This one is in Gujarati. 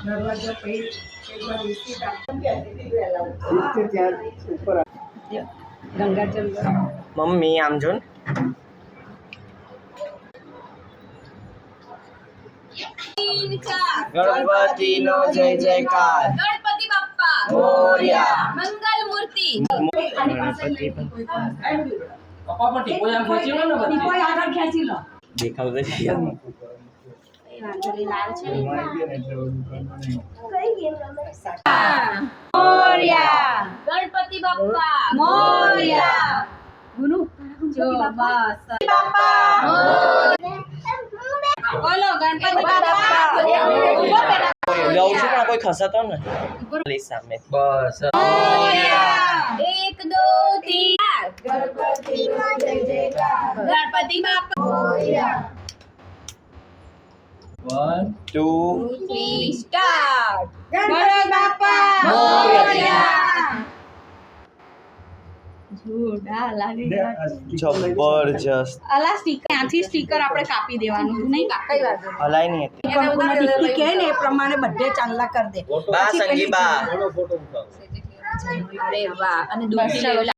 દરવાજો પૈ એકવાર વિકસિત ગંગાજલ મમ્મી આમ જો ને ગણપતિ નો જય જયકાર ગણપતિ બાપ્પા મોરયા મંગલ મૂર્તિ કોઈ આગળ ખેંચી લો દેખાવ તો મોરયા ગણપતિ બાપ્પા મોરયા ગુરુ જો બસ બોલો ગણપતિ બાપ્પા ગાઉં છું પણ કોઈ ખસાતો ને પ્લીઝ સામે બસ મોરયા 1 2 3 ગણપતિ નો જય જયકાર ગણપતિ બાપ્પા મોરયા 1 2 3 સ્ટાર્ટ ગણપતિ બાપ્પા મોરયા જોરદાર લાગે જબરજસ્ત અલા સ્ટીકર ત્યાંથી સ્ટીકર આપણે કાપી દેવાનું નહીં કઈ વાત હલાય નહીં હતી કંકુના ટીકી કહે ને એ પ્રમાણે બધે ચાંદલા કરી દે બા સંગી બા અરે વાહ અને દૂધ